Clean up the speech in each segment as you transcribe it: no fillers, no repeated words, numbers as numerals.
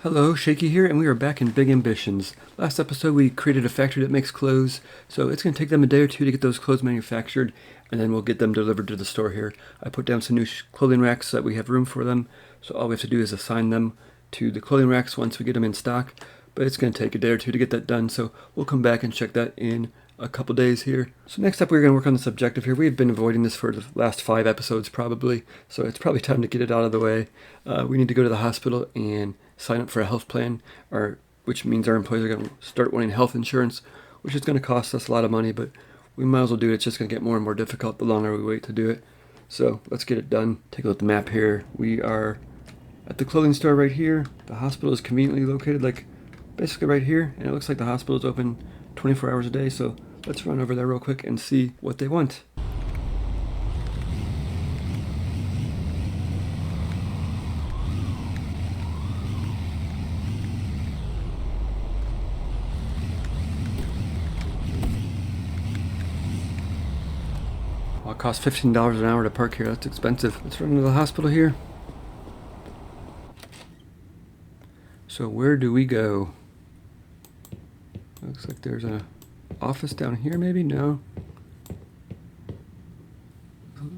Hello, Shaky here, and we are back in Big Ambitions. Last episode we created a factory that makes clothes, so it's going to take them a day or two to get those clothes manufactured, and then we'll get them delivered to the store here. I put down some new clothing racks so that we have room for them, so all we have to do is assign them to the clothing racks once we get them in stock, but it's going to take a day or two to get that done, so we'll come back and check that in a couple days here. So next up we're going to work on this objective here. We've been avoiding this for the last 5 episodes probably, so it's probably time to get it out of the way. We need to go to the hospital and sign up for a health plan, which means our employees are going to start wanting health insurance, which is going to cost us a lot of money, but we might as well do it. It's just going to get more and more difficult the longer we wait to do it. So let's get it done. Take a look at the map here. We are at the clothing store right here. The hospital is conveniently located like basically right here, and it looks like the hospital is open 24 hours a day, so let's run over there real quick and see what they want. Well, it costs $15 an hour to park here. That's expensive. Let's run to the hospital here. So where do we go? Looks like there's an office down here, maybe? No.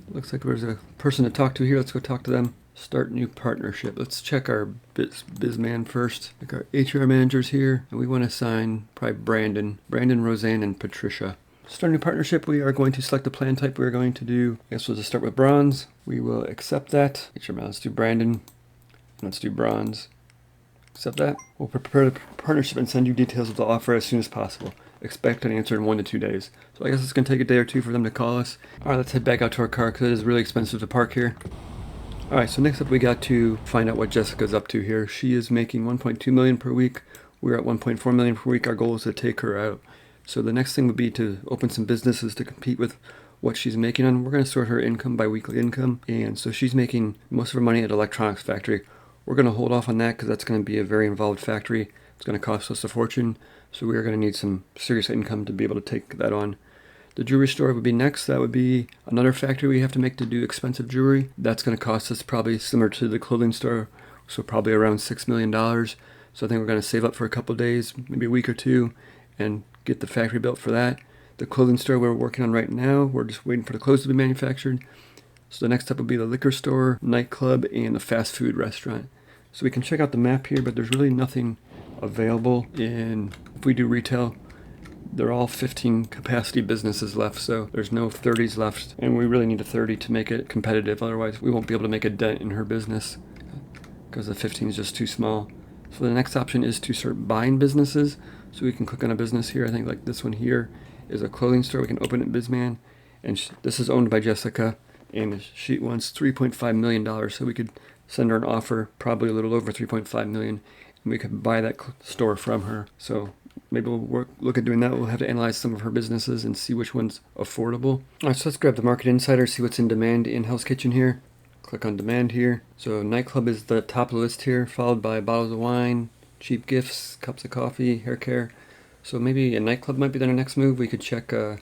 Looks like there's a person to talk to here. Let's go talk to them. Start new partnership. Let's check our bizman first. Like our HR manager's here, and we want to assign probably Brandon, Roseanne, and Patricia. Start a new partnership. We are going to select the plan type. We're going to do, I guess we'll just start with bronze. We will accept that. Let's do Brandon. Let's do bronze. Accept that. We'll prepare the partnership and send you details of the offer as soon as possible. Expect an answer in 1 to 2 days. So I guess it's going to take a day or two for them to call us. Alright, let's head back out to our car because it is really expensive to park here. Alright, so next up we got to find out what Jessica's up to here. She is making $1.2 million per week. We're at $1.4 million per week. Our goal is to take her out. So the next thing would be to open some businesses to compete with what she's making on. We're going to sort her income by weekly income. And so she's making most of her money at electronics factory. We're going to hold off on that because that's going to be a very involved factory. It's going to cost us a fortune. So we are going to need some serious income to be able to take that on. The jewelry store would be next. That would be another factory we have to make to do expensive jewelry. That's going to cost us probably similar to the clothing store, so probably around $6 million. So I think we're going to save up for a couple days, maybe a week or two, and get the factory built for that. The clothing store we're working on right now, we're just waiting for the clothes to be manufactured. So the next step would be the liquor store, nightclub, and the fast food restaurant. So we can check out the map here, but there's really nothing available if we do retail. They're all 15 capacity businesses left, so there's no 30s left, and we really need a 30 to make it competitive. Otherwise, we won't be able to make a dent in her business because the 15 is just too small. So the next option is to start buying businesses. So we can click on a business here. I think like this one here is a clothing store. We can open it in Bizman, and this is owned by Jessica, and she wants $3.5 million, so we could send her an offer, probably a little over $3.5 million, and we could buy that store from her. So maybe we'll look at doing that. We'll have to analyze some of her businesses and see which one's affordable. All right, so let's grab the Market Insider, see what's in demand in Hell's Kitchen here. Click on demand here. So nightclub is the top of the list here, followed by bottles of wine, cheap gifts, cups of coffee, hair care. So maybe a nightclub might be their next move. We could check her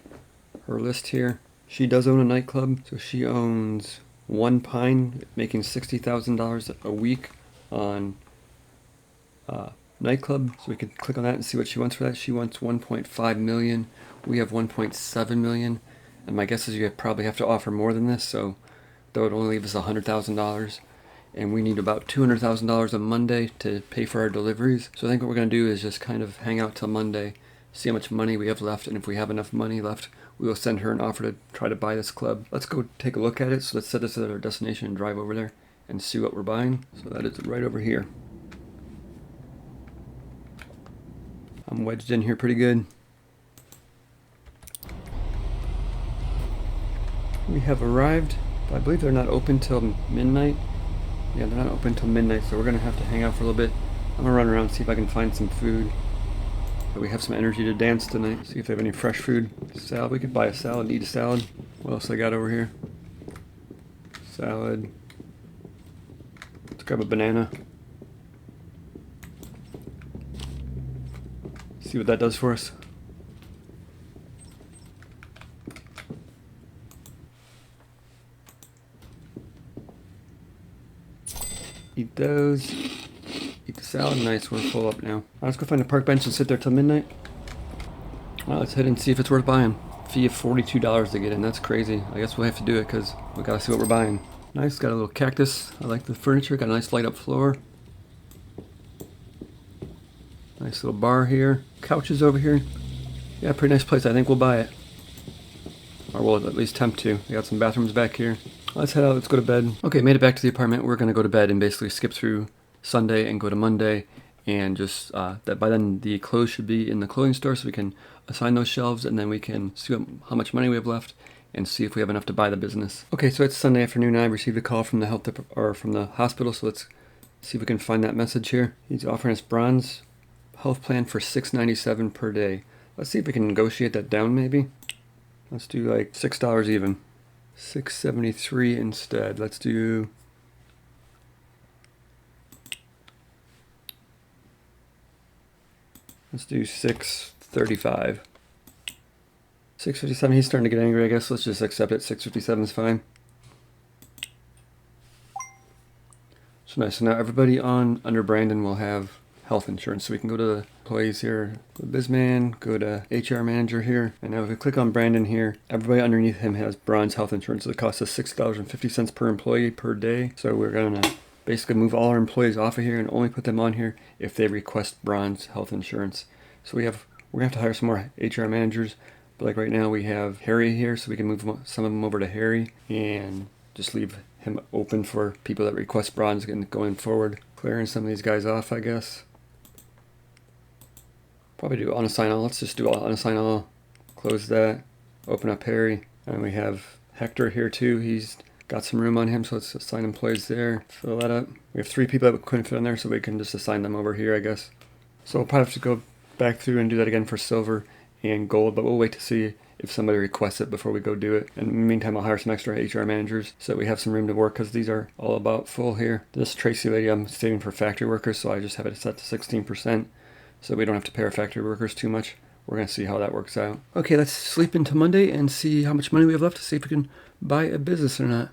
list here. She does own a nightclub, so she owns One Pine, making $60,000 a week on nightclub. So we could click on that and see what she wants for that. She wants $1.5 million. We have $1.7 million, and my guess is you probably have to offer more than this. So that would only leave us $100,000, and we need about $200,000 on Monday to pay for our deliveries. So I think what we're going to do is just kind of hang out till Monday, see how much money we have left, and if we have enough money left, we will send her an offer to try to buy this club. Let's go take a look at it. So let's set this at our destination and drive over there and see what we're buying. So that is right over here. I'm wedged in here pretty good. We have arrived. I believe they're not open till midnight. Yeah, they're not open till midnight, so we're going to have to hang out for a little bit. I'm going to run around and see if I can find some food. But we have some energy to dance tonight. See if they have any fresh food. Salad. We could buy a salad, eat a salad. What else I got over here? Salad. Let's grab a banana. See what that does for us. Eat those. Eat the salad. Nice, we're full up now. Let's go find a park bench and sit there till midnight. Let's head and see if it's worth buying. Fee of $42 to get in. That's crazy. I guess we'll have to do it because we gotta see what we're buying. Nice, got a little cactus. I like the furniture. Got a nice light up floor. Nice little bar here. Couches over here. Yeah, pretty nice place. I think we'll buy it. Or we'll at least attempt to. We got some bathrooms back here. Let's head out. Let's go to bed. Okay, made it back to the apartment. We're gonna go to bed and basically skip through Sunday and go to Monday. And just that by then the clothes should be in the clothing store, so we can assign those shelves, and then we can see how much money we have left and see if we have enough to buy the business. Okay, so it's Sunday afternoon. I received a call from the from the hospital, so let's see if we can find that message here. He's offering us bronze health plan for $6.97 per day. Let's see if we can negotiate that down maybe. Let's do like $6 even. $6.73 instead. Let's do $6.35. $6.57. He's starting to get angry, I guess. Let's just accept it. $6.57 is fine. So nice. So now everybody under Brandon will have health insurance. So we can go to the employees here, go to Bizman, go to HR manager here. And now if we click on Brandon here, everybody underneath him has bronze health insurance. So it costs us $6.50 per employee per day. So we're going to basically move all our employees off of here and only put them on here if they request bronze health insurance. So we're gonna have to hire some more HR managers, but like right now we have Harry here, so we can move some of them over to Harry and just leave him open for people that request bronze going forward. Clearing some of these guys off, I guess. Probably do unassign all. Let's just do unassign all. Close that. Open up Harry, and we have Hector here too. He's got some room on him, so let's assign employees there. Fill that up. We have 3 people that we couldn't fit on there, so we can just assign them over here, I guess. So we'll probably have to go back through and do that again for silver and gold, but we'll wait to see if somebody requests it before we go do it. And in the meantime, I'll hire some extra HR managers so that we have some room to work, because these are all about full here. This Tracy lady I'm saving for factory workers, so I just have it set to 16%, so we don't have to pay our factory workers too much. We're going to see how that works out. Okay, let's sleep into Monday and see how much money we have left to see if we can buy a business or not.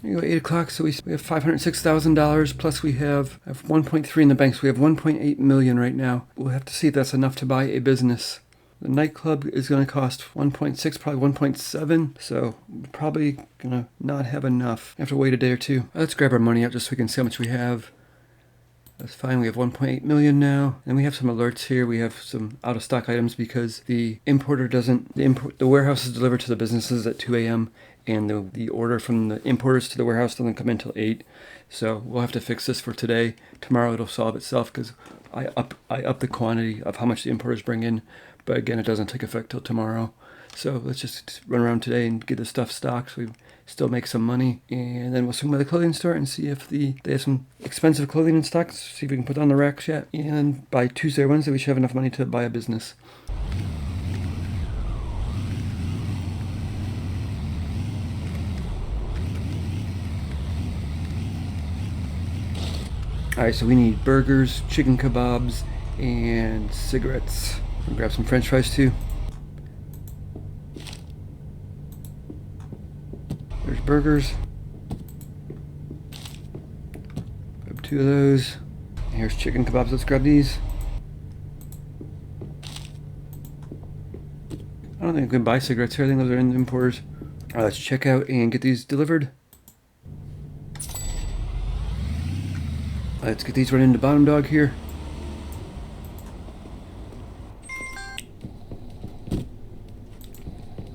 There you go, 8 o'clock, so we have $506,000, plus we have 1.3 in the bank, so we have 1.8 million right now. We'll have to see if that's enough to buy a business. The nightclub is going to cost 1.6, probably 1.7, so we're probably going to not have enough. I have to wait a day or two. Let's grab our money out just so we can see how much we have. That's fine, we have 1.8 million now. And we have some alerts here. We have some out of stock items because the importer doesn't, the warehouse is delivered to the businesses at 2 a.m. and the order from the importers to the warehouse doesn't come in until 8. So we'll have to fix this for today. Tomorrow it'll solve itself because I up the quantity of how much the importers bring in. But again, it doesn't take effect till tomorrow. So let's just run around today and get the stuff stocked so we still make some money. And then we'll swing by the clothing store and see if they have some expensive clothing in stock. See if we can put on the racks yet. And by Tuesday or Wednesday, we should have enough money to buy a business. Alright, so we need burgers, chicken kebabs, and cigarettes. I'll grab some french fries too. There's burgers. Grab 2 of those. Here's chicken kebabs. Let's grab these. I don't think we can buy cigarettes here. I think those are in the importers. Alright, let's check out and get these delivered. Let's get these running into Bottom Dog here.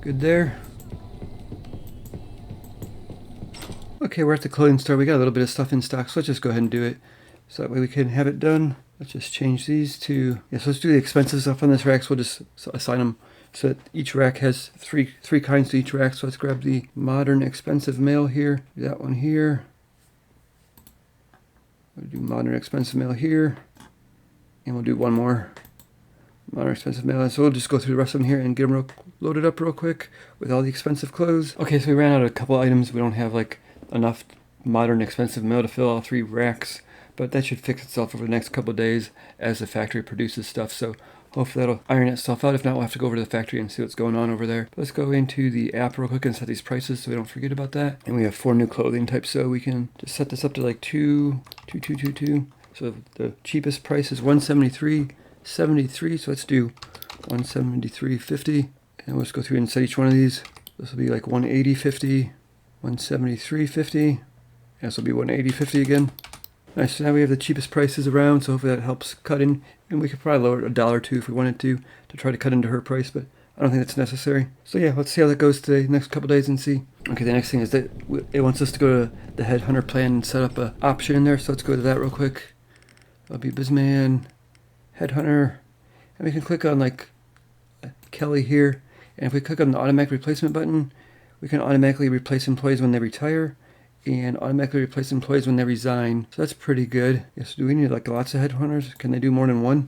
Good there. Okay, we're at the clothing store. We got a little bit of stuff in stock, so let's just go ahead and do it. So that way we can have it done. Let's just change these to, yes, let's do the expensive stuff on this rack. So we'll just assign them so that each rack has three kinds to each rack. So let's grab the modern expensive male here. Do that one here. We'll do modern expensive male here. And we'll do one more. Modern expensive male. So we'll just go through the rest of them here and get them loaded up real quick with all the expensive clothes. Okay, so we ran out of a couple items. We don't have like enough modern expensive male to fill all 3 racks, but that should fix itself over the next couple of days as the factory produces stuff. So Hopefully that'll iron itself out. If not, we'll have to go over to the factory and see what's going on over there. But let's go into the app real quick and set these prices so we don't forget about that. And we have 4 new clothing types, so we can just set this up to like 22222. So the cheapest price is 173.73. So let's do 173.50. And let's go through and set each one of these. This will be like 180.50, 173.50. This will be 180.50 again. Nice, so now we have the cheapest prices around, so hopefully that helps cut in. And we could probably lower it $1 or $2 if we wanted to try to cut into her price, but I don't think that's necessary. So yeah, let's see how that goes today, next couple days, and see. Okay, the next thing is that it wants us to go to the Headhunter plan and set up an option in there, so let's go to that real quick. That'll be BizMan, Headhunter, and we can click on like Kelly here, and if we click on the automatic replacement button, we can automatically replace employees when they retire and automatically replace employees when they resign. So that's pretty good. Yes, do we need like lots of headhunters? Can they do more than one?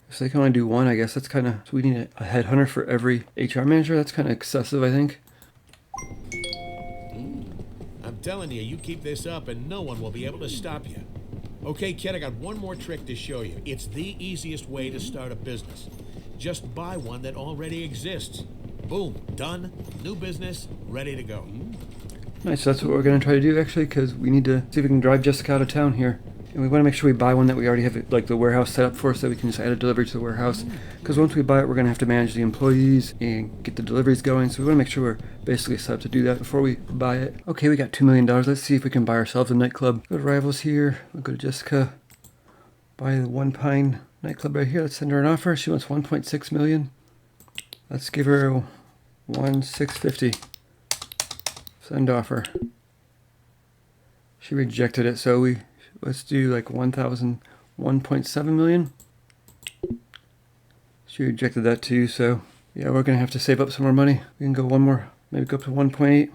So they can only do one, I guess. That's kind of, so we need a headhunter for every HR manager. That's kind of excessive, I think. I'm telling you, you keep this up and no one will be able to stop you. Okay, kid, I got one more trick to show you. It's the easiest way to start a business. Just buy one that already exists. Boom, done, new business, ready to go. Nice, so that's what we're going to try to do actually, because we need to see if we can drive Jessica out of town here. And we want to make sure we buy one that we already have like the warehouse set up for, so that we can just add a delivery to the warehouse. Because once we buy it, we're going to have to manage the employees and get the deliveries going. So we want to make sure we're basically set up to do that before we buy it. Okay, we got $2 million. Let's see if we can buy ourselves a nightclub. Go to Rivals here. We'll go to Jessica. Buy the One Pine nightclub right here. Let's send her an offer. She wants 1.6 million. Let's give her 1,650. Send offer. She rejected it, so let's do like 1.7 million. She rejected that too, so yeah, we're gonna have to save up some more money. We can go one more, maybe go up to 1.8.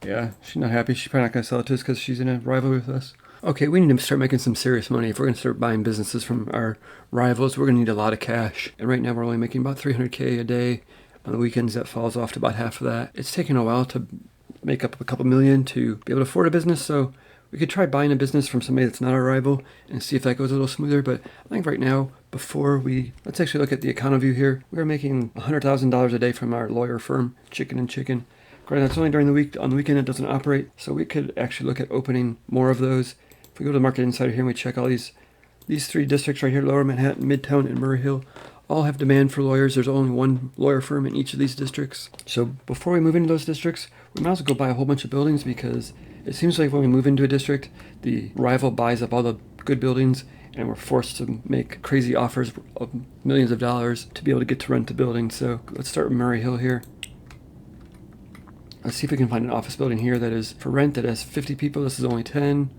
Yeah, she's not happy. She's probably not gonna sell it to us because she's in a rivalry with us. Okay, we need to start making some serious money. If we're going to start buying businesses from our rivals, we're going to need a lot of cash. And right now we're only making about $300K a day. On the weekends, that falls off to about half of that. It's taken a while to make up a couple million to be able to afford a business, so we could try buying a business from somebody that's not our rival and see if that goes a little smoother. But I think right now, let's actually look at the account view here. We're making $100,000 a day from our lawyer firm, Chicken & Chicken. Granted, that's only during the week. On the weekend, it doesn't operate, so we could actually look at opening more of those. If we go to the Market Insider here and we check all these 3 districts right here, Lower Manhattan, Midtown, and Murray Hill, all have demand for lawyers. There's only one lawyer firm in each of these districts. So before we move into those districts, we might as well go buy a whole bunch of buildings, because it seems like when we move into a district, the rival buys up all the good buildings and we're forced to make crazy offers of millions of dollars to be able to get to rent the building. So let's start with Murray Hill here. Let's see if we can find an office building here that is for rent that has 50 people. This is only 10.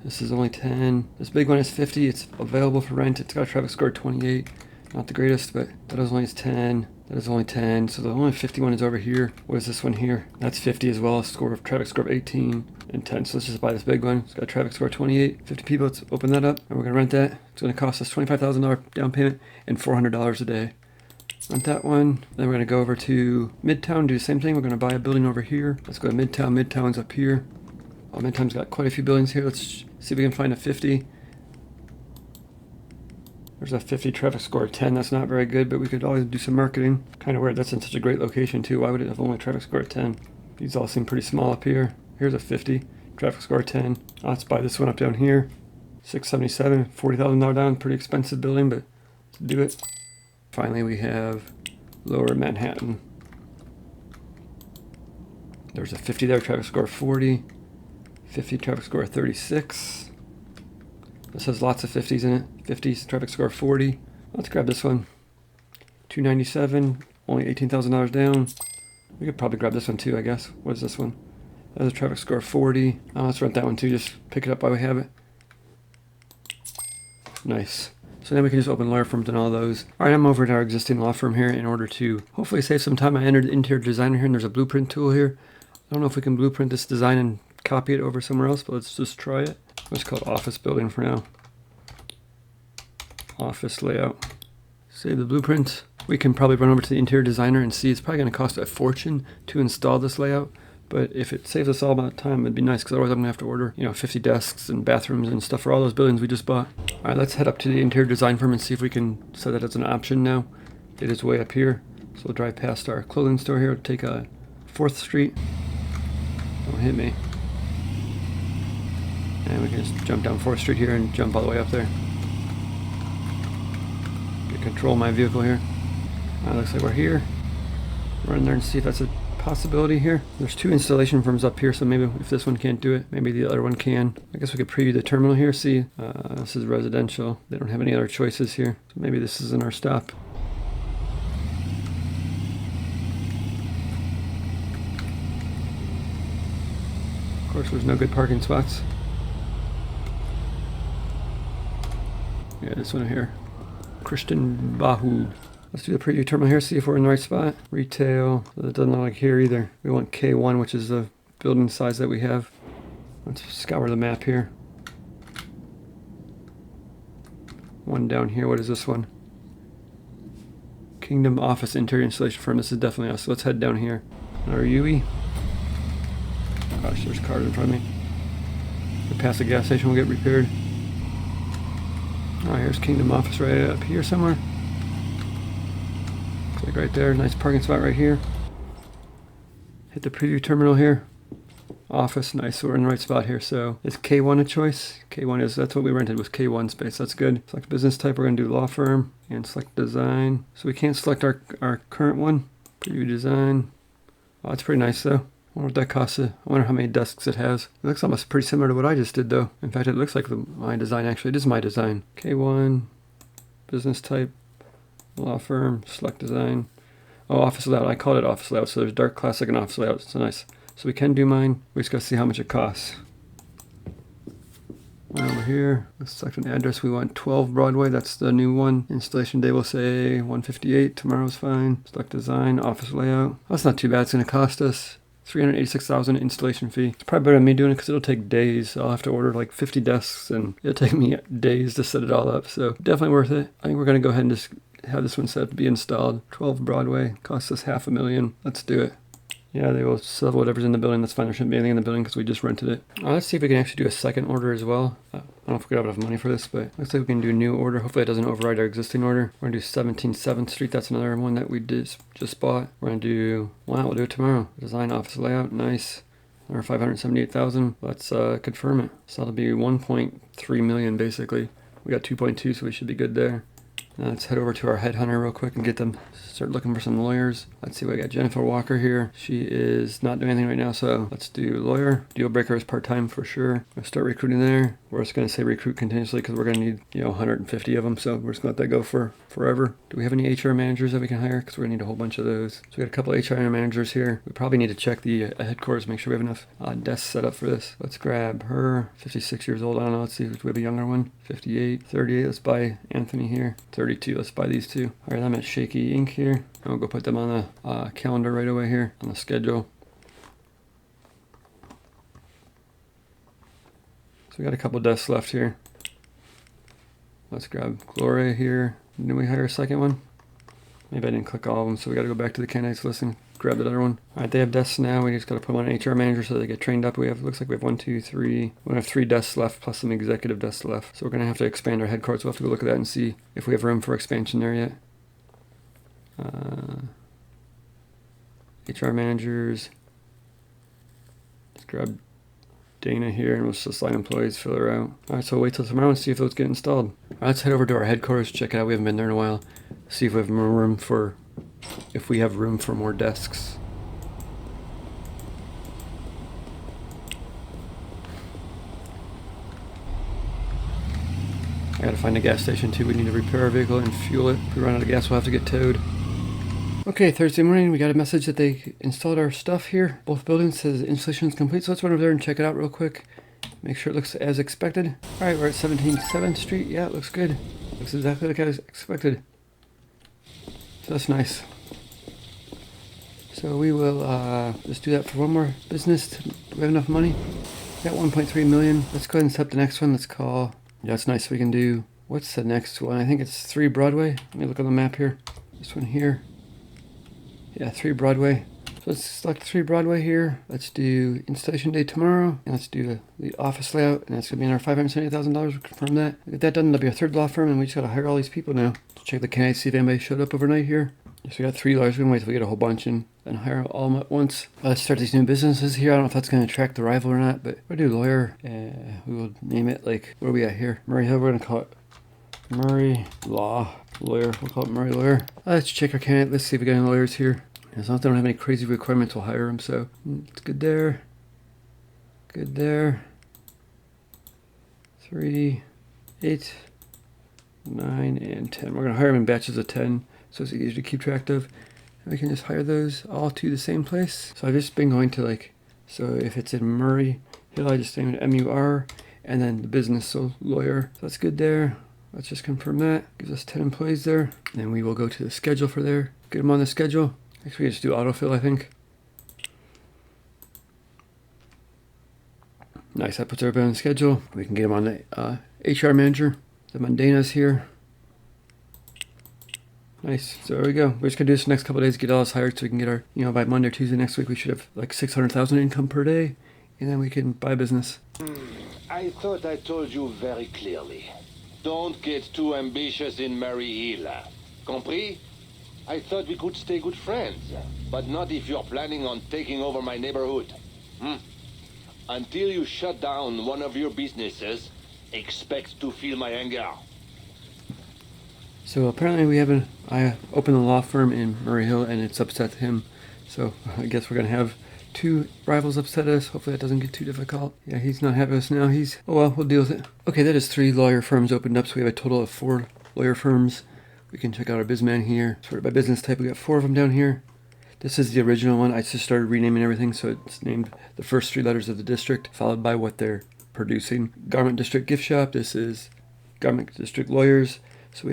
This is only 10. This big one is 50. It's available for rent. It's got a traffic score of 28. Not the greatest, but that is only 10. That is only 10. So the only 51 is over here. What is this one here? That's 50 as well. Traffic score of 18 and 10. So let's just buy this big one. It's got a traffic score of 28. 50 people. Let's open that up. And we're going to rent that. It's going to cost us $25,000 down payment and $400 a day. Rent that one. Then we're going to go over to Midtown. Do the same thing. We're going to buy a building over here. Let's go to Midtown. Midtown's up here. Oh, Midtown's got quite a few buildings here. Let's see if we can find a 50. There's a 50 traffic score of 10. That's not very good, but we could always do some marketing. Kind of weird. That's in such a great location too. Why would it have only a traffic score of 10? These all seem pretty small up here. Here's a 50 traffic score of 10. Let's buy this one up down here. 677, $40,000 down. Pretty expensive building, but let's do it. Finally, we have Lower Manhattan. There's a 50 there, traffic score of 40. 50 traffic score of 36. This has lots of 50s in it. 50s, traffic score of 40. Let's grab this one. 297, only $18,000 down. We could probably grab this one too, I guess. What is this one? That has a traffic score of 40. Let's rent that one too, just pick it up while we have it. Nice. So then we can just open lawyer firms and all those. All right, I'm over at our existing law firm here in order to hopefully save some time. I entered interior designer here, and there's a blueprint tool here. I don't know if we can blueprint this design and copy it over somewhere else, but let's just try it. Let's call it office building for now. Office layout. Save the blueprint. We can probably run over to the interior designer and see it's probably going to cost a fortune to install this layout, But if it saves us all that time, it'd be nice, because otherwise I'm gonna have to order, 50 desks and bathrooms and stuff for all those buildings we just bought. All right, let's head up to the interior design firm and see if we can set that as an option now. It is way up here, so we'll drive past our clothing store here, take 4th Street. Don't hit me. And we can just jump down 4th Street here and jump all the way up there. Get control of my vehicle here. Looks like we're here. Run there and see if that's a possibility here. There's 2 installation firms up here, so maybe if this one can't do it, maybe the other one can. I guess we could preview the terminal here, see. This is residential. They don't have any other choices here, so maybe this isn't our stop. Of course, there's no good parking spots. Yeah, this one here. Christian Bahu. Let's do the preview terminal here, see if we're in the right spot. Retail, that doesn't look like here either. We want K1, which is the building size that we have. Let's scour the map here. One down here, what is this one? Kingdom Office Interior Installation Firm, this is definitely us. So let's head down here. Our UE. Gosh, there's cars in front of me. If we pass the gas station, we'll get repaired. Oh, here's Kingdom Office right up here somewhere. Looks like right there, nice parking spot right here. Hit the preview terminal here. Office, nice, so we're in the right spot here. So is K1 a choice? K1 is, that's what we rented, was K1 space, that's good. Select business type, we're gonna do law firm, and select design. So we can't select our current one. Preview design. Oh, it's pretty nice though. I wonder what that costs. I wonder how many desks it has. It looks almost pretty similar to what I just did though. In fact, it looks like my design actually. It is my design. K1, business type, law firm, select design. Oh, office layout. I called it office layout. So there's dark, classic, and office layout. So nice. So we can do mine. We just gotta see how much it costs. One over here. Let's select an address. We want 12 Broadway. That's the new one. Installation day will say 158. Tomorrow's fine. Select design, office layout. That's not too bad. It's gonna cost us $386,000 installation fee. It's probably better than me doing it because it'll take days. I'll have to order like 50 desks and it'll take me days to set it all up. So definitely worth it. I think we're going to go ahead and just have this one set up to be installed. 12 Broadway, costs us $500,000. Let's do it. Yeah, they will sell whatever's in the building. That's fine. There shouldn't be anything in the building because we just rented it. Let's see if we can actually do a second order as well. I don't know if we have enough money for this, but looks like we can do a new order. Hopefully it doesn't override our existing order. We're going to do 17 7th Street. That's another one that we just bought. We're going to do, wow, we'll do it tomorrow. Design, office layout, nice. Or 578,000. Let's confirm it. So that'll be 1.3 million basically. We got 2.2, so we should be good there. Now let's head over to our headhunter real quick and start looking for some lawyers. Let's see, we got Jennifer Walker here. She is not doing anything right now, so let's do lawyer. Deal breaker is part-time for sure. We'll start recruiting there. We're just going to say recruit continuously because we're going to need 150 of them, so we're just going to let that go for forever. Do we have any HR managers that we can hire? Because we're going to need a whole bunch of those. So we got a couple of HR managers here. We probably need to check the headquarters, make sure we have enough desks set up for this. Let's grab her, 56 years old. I don't know, let's see if we have a younger one. 58, 38, let's buy Anthony here. 32, let's buy these two. All right, I'm at Shaky Ink here. And we'll go put them on the calendar right away here, on the schedule. So we got a couple desks left here. Let's grab Gloria here. Did we hire a second one? Maybe I didn't click all of them, so we got to go back to the candidates list and grab that other one. All right, they have desks now. We just got to put them on an HR manager so they get trained up. Looks like we have 1, 2, 3. We have 3 desks left plus some executive desks left. So we're going to have to expand our headquarters. We'll have to go look at that and see if we have room for expansion there yet. HR managers. Let's grab Dana here and we'll just assign employees, fill her out. All right, so we'll wait till tomorrow and see if those get installed. All right, let's head over to our headquarters, check it out. We haven't been there in a while. See if we have more room for, more desks. I gotta find a gas station too. We need to repair our vehicle and fuel it. If we run out of gas, we'll have to get towed. Okay, Thursday morning, we got a message that they installed our stuff here. Both buildings says installation is complete, so let's run over there and check it out real quick. Make sure it looks as expected. All right, we're at 17 7th Street. Yeah, it looks good. Looks exactly like I expected. So that's nice. So we will just do that for one more business. Do we have enough money? We got 1.3 million. Let's go ahead and set up the next one. Let's call. Yeah, it's nice. We can do. What's the next one? I think it's 3 Broadway. Let me look on the map here. This one here. Yeah, 3 Broadway. So let's select 3 Broadway here. Let's do installation day tomorrow. And let's do the office layout. And that's going to be in our $570,000. We'll confirm that. We'll get that done. That'll be our 3rd law firm. And we just got to hire all these people now. Let's check the candidates, see if anybody showed up overnight here. So we got 3 lawyers. We're going to wait till we get a whole bunch and then hire all of them at once. Let's start these new businesses here. I don't know if that's going to attract the rival or not. But we'll do lawyer. We will name it like, what are we at here? Murray Hill. We're going to call it Murray Law Lawyer. We'll call it Murray Lawyer. Let's check our candidate. Let's see if we got any lawyers here. As long as they don't have any crazy requirements, we'll hire them. So it's good there. Good there. 3, 8, 9, and 10. We're going to hire them in batches of 10, so it's easy to keep track of. And we can just hire those all to the same place. So I've just been going to so if it's in Murray Hill, I just name it MUR, and then the business, so lawyer. So that's good there. Let's just confirm that. Gives us 10 employees there. And then we will go to the schedule for there. Get them on the schedule. Actually, we just do autofill, I think. Nice, that puts everybody on the schedule. We can get them on the HR manager. The Mundanas here. Nice, so there we go. We're just gonna do this the next couple of days, get all this hired so we can get our, by Monday or Tuesday next week, we should have like 600,000 income per day. And then we can buy business. I thought I told you very clearly. Don't get too ambitious in Murray Hill. Compris? I thought we could stay good friends, but not if you're planning on taking over my neighborhood. Until you shut down one of your businesses, expect to feel my anger. So apparently I opened a law firm in Murray Hill and it's upset him. So I guess we're going to have 2 rivals upset us. Hopefully that doesn't get too difficult. Yeah, he's not happy with us now. Oh well, we'll deal with it. Okay, that is 3 lawyer firms opened up, so we have a total of 4 lawyer firms. We can check out our BizMan here. Sorted by business type, we got 4 of them down here. This is the original one. I just started renaming everything, so it's named the first 3 letters of the district, followed by what they're producing. Garment District Gift Shop. This is Garment District Lawyers. So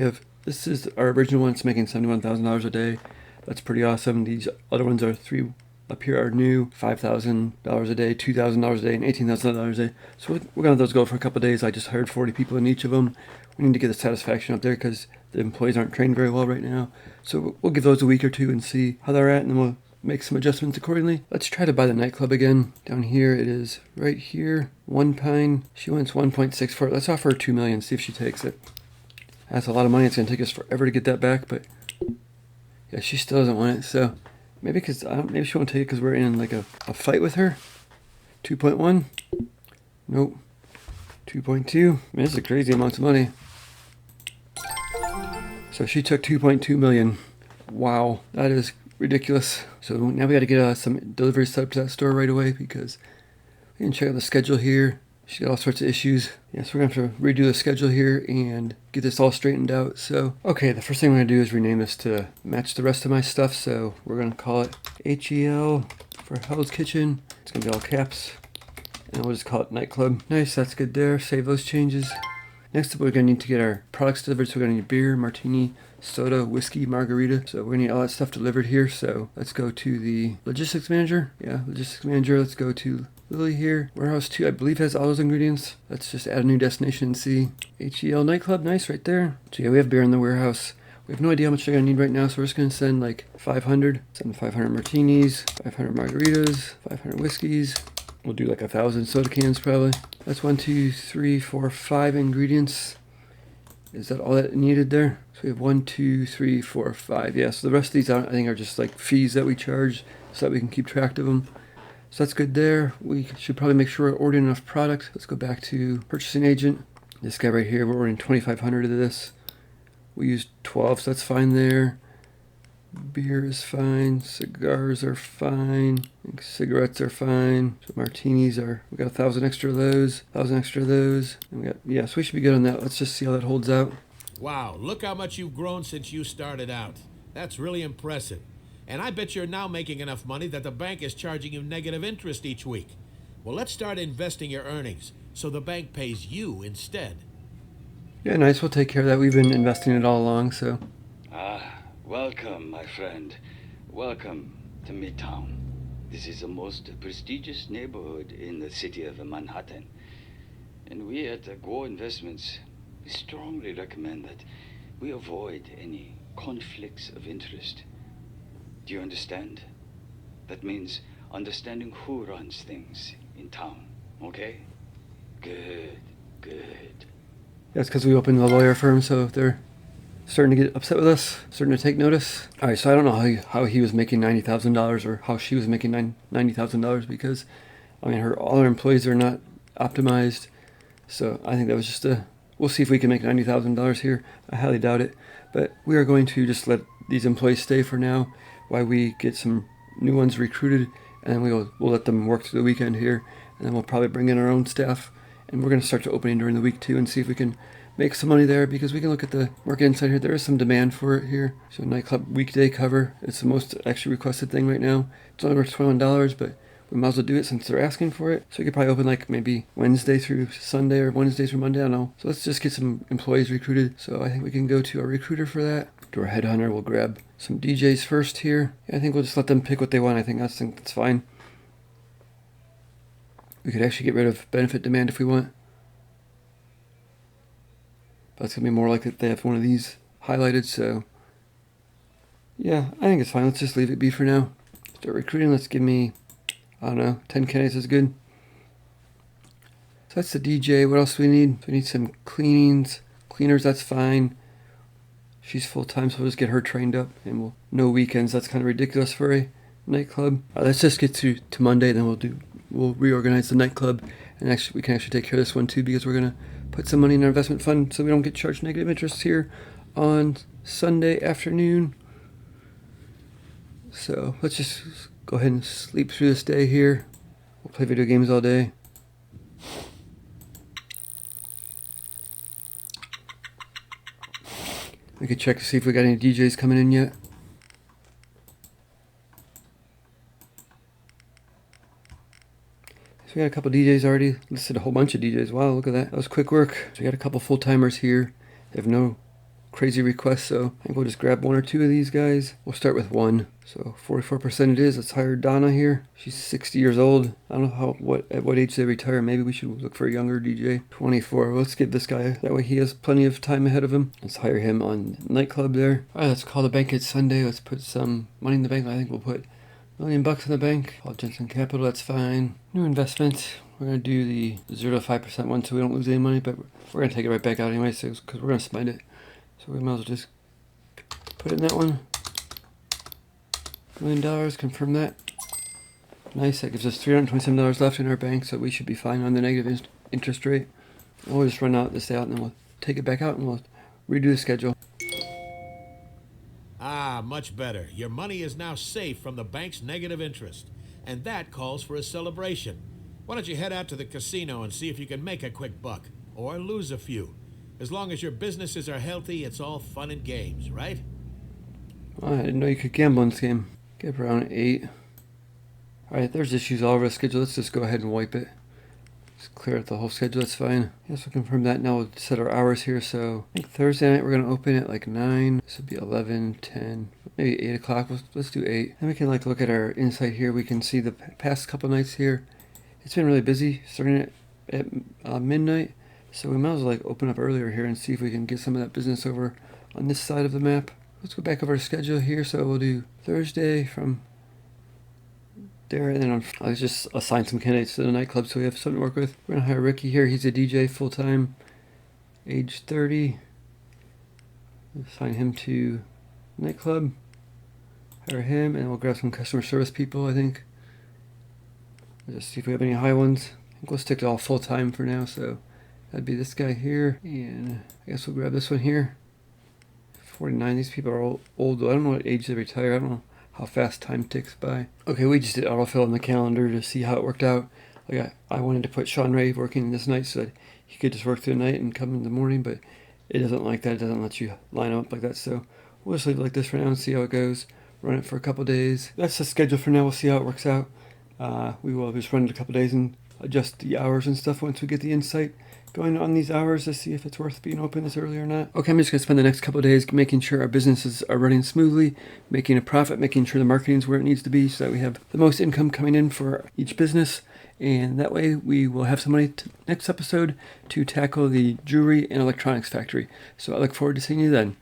this is our original one. It's making $71,000 a day. That's pretty awesome. These other ones are 3 up here are new, $5,000 a day, $2,000 a day, and $18,000 a day. So we're going to let those go for a couple of days. I just hired 40 people in each of them. We need to get the satisfaction up there because the employees aren't trained very well right now. So we'll give those a week or 2 and see how they're at, and then we'll make some adjustments accordingly. Let's try to buy the nightclub again. Down here it is right here. One Pine. She wants 1.6 for it. Let's offer her $2 million, see if she takes it. That's a lot of money. It's going to take us forever to get that back, but yeah, she still doesn't want it. So maybe maybe she won't take it because we're in like a fight with her. 2.1. Nope. 2.2. Man, this is a crazy amount of money. So she took 2.2 million. Wow, that is ridiculous. So now we got to get some delivery set up to that store right away because we can check out the schedule here. She's got all sorts of issues. Yeah, so we're going to have to redo the schedule here and get this all straightened out. So, okay, the first thing we're going to do is rename this to match the rest of my stuff. So we're going to call it HEL for Hell's Kitchen. It's going to be all caps. And we'll just call it Nightclub. Nice, that's good there. Save those changes. Next up, we're going to need to get our products delivered. So we're going to need beer, martini, soda, whiskey, margarita. So we're going to need all that stuff delivered here. So let's go to the logistics manager. Yeah, logistics manager. Let's go to Lily here. Warehouse 2, I believe, has all those ingredients. Let's just add a new destination and see. HEL Nightclub, nice right there. So yeah, we have beer in the warehouse. We have no idea how much they're going to need right now, so we're just going to send like 500. Send 500 martinis, 500 margaritas, 500 whiskeys. We'll do like 1,000 soda cans probably. That's 1, 2, 3, 4, 5 ingredients. Is that all that needed there? So we have 1, 2, 3, 4, 5. Yeah, so the rest of these I think are just like fees that we charge so that we can keep track of them. So that's good there. We should probably make sure we're ordering enough product. Let's go back to purchasing agent. This guy right here, we're ordering 2,500 of this. We used 12, so that's fine there. Beer is fine. Cigars are fine. Cigarettes are fine. So martinis we got 1,000 extra of those. 1,000 extra of those. And we got, yeah, so we should be good on that. Let's just see how that holds out. Wow, look how much you've grown since you started out. That's really impressive. And I bet you're now making enough money that the bank is charging you negative interest each week. Well, let's start investing your earnings so the bank pays you instead. Yeah, nice. We'll take care of that. We've been investing it all along, so. Welcome, my friend. Welcome to Midtown. This is the most prestigious neighborhood in the city of Manhattan. And we at Go Investments strongly recommend that we avoid any conflicts of interest. Do you understand? That means understanding who runs things in town, okay? Good, good. That's because we opened the lawyer firm, so they're starting to get upset with us, starting to take notice. All right, so I don't know how he was making $90,000 or how she was making $90,000 because, I mean, all her employees are not optimized. So I think that was just we'll see if we can make $90,000 here. I highly doubt it. But we are going to just let these employees stay for now while we get some new ones recruited. And then we'll let them work through the weekend here. And then we'll probably bring in our own staff. And we're going to start to opening during the week too and see if we can make some money there because we can look at the market inside here. There is some demand for it here. So nightclub weekday cover. It's the most actually requested thing right now. It's only worth $21, but we might as well do it since they're asking for it. So we could probably open like maybe Wednesday through Sunday or Wednesday through Monday. I don't know. So let's just get some employees recruited. So I think we can go to our recruiter for that. To our headhunter. We'll grab some DJs first here. Yeah, I think we'll just let them pick what they want. I think that's fine. We could actually get rid of benefit demand if we want. But it's going to be more likely that they have one of these highlighted. So yeah, I think it's fine. Let's just leave it be for now. Start recruiting. Let's give me, I don't know, 10 candidates is good. So that's the DJ. What else do we need? So we need some cleaners. That's fine. She's full-time, so we'll just get her trained up. And no weekends. That's kind of ridiculous for a nightclub. All right, let's just get to Monday. Then we'll reorganize the nightclub. And actually, we can actually take care of this one too because we're going to put some money in our investment fund so we don't get charged negative interest here on Sunday afternoon. So let's just go ahead and sleep through this day here. We'll play video games all day. We could check to see if we got any DJs coming in yet. So we got a couple DJs already. Listed a whole bunch of DJs. Wow, look at that. That was quick work. So we got a couple full-timers here. They have no crazy requests, so I think we'll just grab one or two of these guys. We'll start with one. So 44% it is. Let's hire Donna here. She's 60 years old. I don't know at what age they retire. Maybe we should look for a younger DJ. 24. Let's give this guy. That way he has plenty of time ahead of him. Let's hire him on nightclub there. All right, let's call the bank at Sunday. Let's put some money in the bank. I think we'll put $1 million in the bank. Paul Jensen Capital. That's fine. New investment. We're going to do the 0 to 5% one so we don't lose any money, but we're going to take it right back out anyway because we're going to spend it. So we might as well just put it in that one. $1 million, confirm that. Nice, that gives us $327 left in our bank, so we should be fine on the negative interest rate. We'll just run out this out and then we'll take it back out and we'll redo the schedule. Ah, much better. Your money is now safe from the bank's negative interest, and that calls for a celebration. Why don't you head out to the casino and see if you can make a quick buck, or lose a few. As long as your businesses are healthy, it's all fun and games, right? Oh, I didn't know you could gamble in this game. Get up around 8. Alright, there's issues all over the schedule. Let's just go ahead and wipe it. Just clear out the whole schedule, that's fine. Yes, we'll confirm that. Now we'll set our hours here. So I think Thursday night we're going to open at like 9. This would be 11, 10, maybe 8 o'clock. Let's do 8. Then we can look at our insight here. We can see the past couple nights here. It's been really busy starting at midnight. So we might as well open up earlier here and see if we can get some of that business over on this side of the map. Let's go back over our schedule here. So we'll do Thursday from there, and then I'll just assign some candidates to the nightclub so we have something to work with. We're gonna hire Ricky here. He's a DJ full-time, age 30. Assign him to nightclub. Hire him, and we'll grab some customer service people, I think. Just see if we have any high ones. I think we'll stick to all full-time for now, so that'd be this guy here, and I guess we'll grab this one here. 49. These people are old. I don't know what age they retire. I don't know how fast time ticks by. Okay, we just did autofill on the calendar to see how it worked out. I wanted to put Sean Ray working this night so that he could just work through the night and come in the morning, but it doesn't like that. It doesn't let you line them up like that. So we'll just leave it like this for now and see how it goes. Run it for a couple days. That's the schedule for now. We'll see how it works out. We will just run it a couple days and adjust the hours and stuff once we get the insight going on these hours to see if it's worth being open this early or not. Okay, I'm just going to spend the next couple of days making sure our businesses are running smoothly, making a profit, making sure the marketing's where it needs to be so that we have the most income coming in for each business. And that way we will have some money next episode to tackle the jewelry and electronics factory. So I look forward to seeing you then.